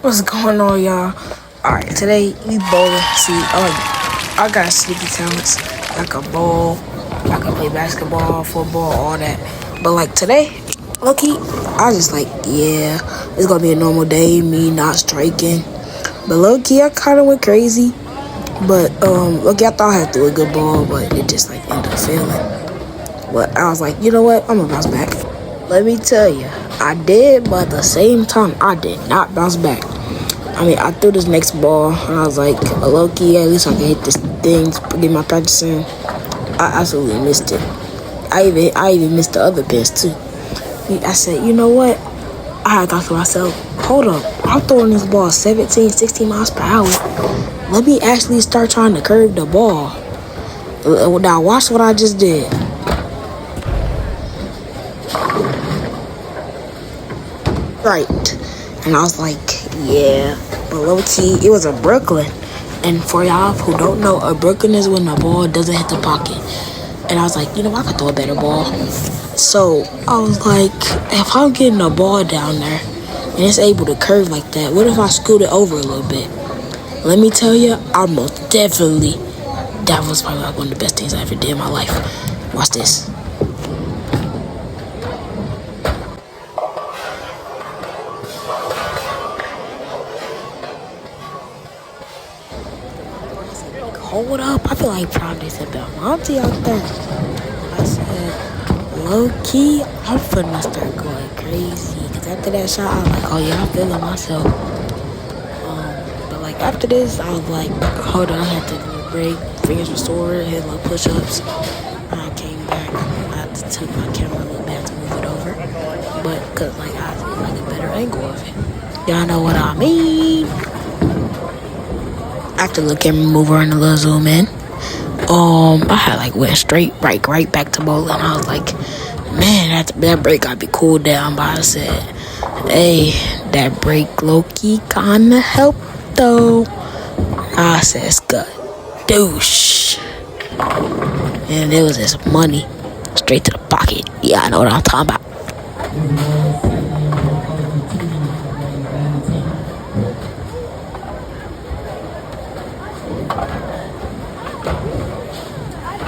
What's going on, y'all? Alright, today we bowling. See, I got sneaky talents. I can bowl, I can play basketball, football, all that. But like today, lucky, I just like, yeah, it's gonna be a normal day, me not striking. But low-key, I kinda went crazy. But look, I thought I had threw a good ball, but it just like ended up failing. But I was like, you know what? I'm gonna bounce back. Let me tell you, I did, but at the same time, I did not bounce back. I mean, I threw this next ball, and I was like, low key, at least I can hit this thing, get my practice in. I absolutely missed it. I even missed the other pitch too. I said, you know what? I had thought to myself, hold up, I'm throwing this ball 17, 16 miles per hour. Let me actually start trying to curve the ball. Now watch what I just did. Right. And I was like, yeah. But low key, it was a Brooklyn. And for y'all who don't know, a Brooklyn is when the ball doesn't hit the pocket. And I was like, you know, I could throw a better ball. So I was like, if I'm getting a ball down there and it's able to curve like that, what if I scoot it over a little bit? Let me tell you, I most definitely, that was probably like one of the best things I ever did in my life. Watch this. Hold up, I feel like probably said Belmonte out there. I said, low key, I'm finna start going crazy. Cause after that shot, I was like, oh yeah, I'm feeling myself. But like after this, I was like, hold on, I had to do a break, fingers restored, hit like push-ups. I came back, I took my camera a little bit to move it over. But cause like I had like a better angle of it. Y'all know what I mean? After the camera mover and a little zoom in, I had like went straight right back to bowling. I was like, man, that break got me cooled down. But I said, hey, that break low-key kinda helped though. I said, Scott, douche. And it was this money straight to the pocket. Yeah, I know what I'm talking about.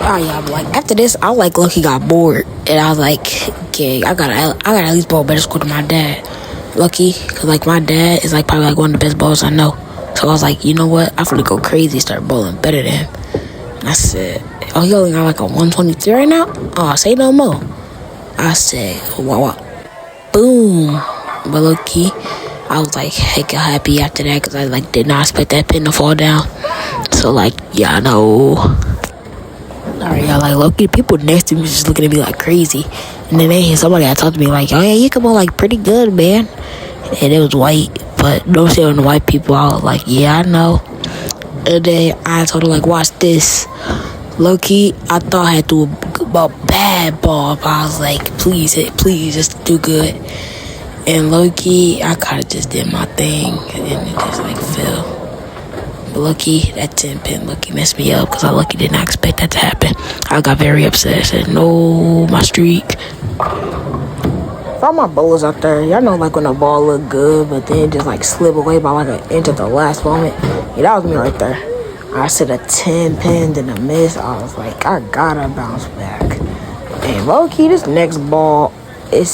Yeah, but like after this, I like lucky got bored, and I was like, okay, I gotta at least bowl better school than my dad. Lucky, cause like my dad is like probably like one of the best bowlers I know. So I was like, you know what? I'm gonna go crazy, start bowling better than him. And I said, oh, he only got like a 123 right now. Oh, say no more. I said, wow. Boom. But lucky, I was like hecka happy after that, cause I like did not expect that pin to fall down. So like, yeah, I know. Alright, y'all, like, low-key, people next to me just looking at me like crazy. And then they hear somebody that talked to me like, oh, yeah, you come on, like, pretty good, man. And it was white, but don't say on the white people. I was like, yeah, I know. And then I told her, like, watch this. Low-key, I thought I had to do a bad ball, but I was like, please, just do good. And low-key, I kind of just did my thing, and it just, like, fell. But lucky, that 10 pin lucky messed me up because I lucky did not expect that to happen. I got very upset. I said, no, my streak. For all my bowlers out there, y'all know like when the ball look good, but then just like slip away by like an inch at the last moment. Yeah, that was me right there. I said a 10 pin, then a miss. I was like, I gotta bounce back. And low key, this next ball, it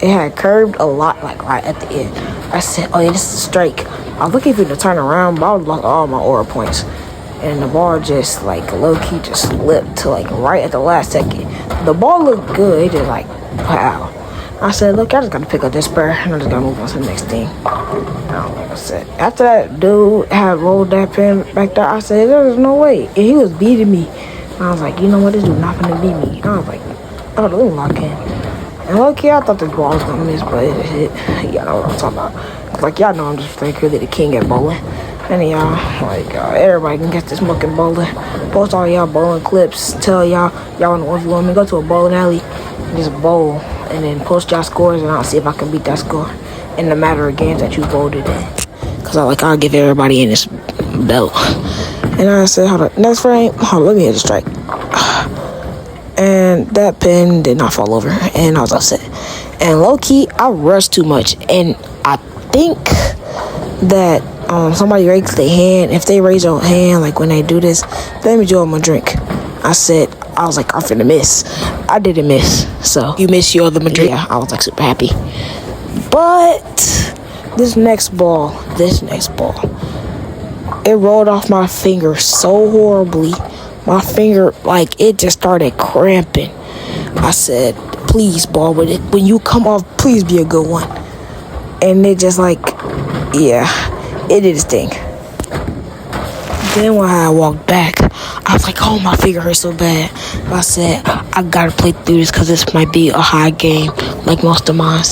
had curved a lot, like right at the end. I said, oh yeah, this is a strike. I was looking for to turn around, but I was lost all my aura points. And the ball just like low-key just slipped to like right at the last second. The ball looked good, it just like, wow. I said, look, I just gotta pick up this spur and I just gotta move on to the next thing. Like I said, after that dude had rolled that pin back there, I said, there's no way. And he was beating me. And I was like, you know what, this dude not gonna beat me. And I was like, oh, let me lock in. And low-key, I thought this ball was gonna miss, but it hit. Y'all know what I'm talking about. Like, y'all know I'm just frankly the king at bowling. And y'all, like, everybody can get this mucking bowling. Post all y'all bowling clips. Tell y'all want to want me go to a bowling alley and just bowl. And then post y'all scores, and I'll see if I can beat that score in the matter of games that you voted in. Because I'll give everybody in this belt. And I said, hold on, next frame, let me hit a strike. And that pin did not fall over, and I was upset. And low-key, I rushed too much, and I think that somebody raises their hand. If they raise your hand, like when they do this, let me do them a drink. I was like, I'm finna miss. I didn't miss. So you miss your other drink. Yeah, I was like super happy. But this next ball, it rolled off my finger so horribly. My finger, like, it just started cramping. I said, please, ball, when you come off, please be a good one. And it just like, yeah, it did its thing. Then when I walked back, I was like, oh, my finger hurts so bad. I said, I gotta play through this because this might be a high game, like most of mine.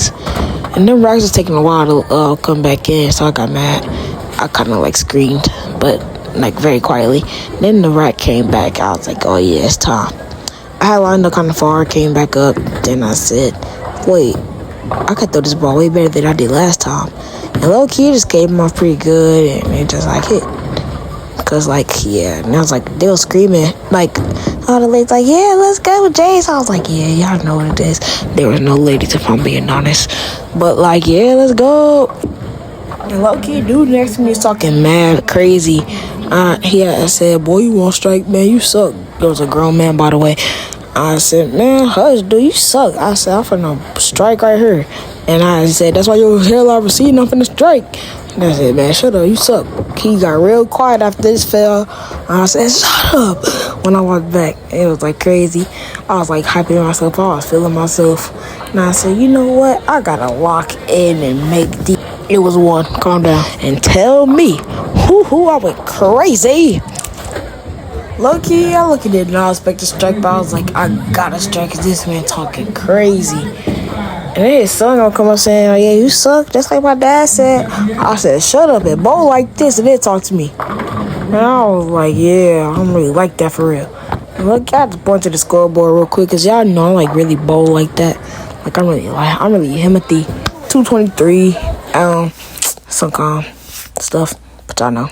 And then racks was taking a while to come back in, so I got mad. I kind of like screamed, but like very quietly. Then the rack came back. I was like, oh yeah, it's time. I had lined up kind of far, came back up. Then I said, wait, I could throw this ball way better than I did last time. And low key just gave him off pretty good, and it just like hit. Cause like, yeah, and I was like, they were screaming, like, all the ladies like, yeah, let's go with Jace. I was like, yeah, y'all know what it is. There was no ladies, if I'm being honest. But like, yeah, let's go. And low-key, dude next to me is talking mad crazy. I said, boy, you won't strike, man, you suck. There was a grown man, by the way. I said, man, hush, dude, you suck. I said, I'm finna strike right here. And I said, that's why your hairline receding, I'm finna strike. And I said, man, shut up, you suck. He got real quiet after this fell. I said, shut up. When I walked back, it was like crazy. I was like hyping myself up. I was feeling myself. And I said, you know what? I gotta lock in and make the... It was one. Calm down. And tell me, I went crazy. Low-key, I looked at it and I expected to strike, but I was like, I gotta strike because this man talking crazy. And then his son gonna come up saying, oh, yeah, you suck, just like my dad said. I said, shut up and bowl like this and then talk to me. And I was like, yeah, I'm really like that for real. And look, I just point to the scoreboard real quick because y'all know I like really bowl like that. Like I'm really Himothy. 223, some calm stuff, but y'all know.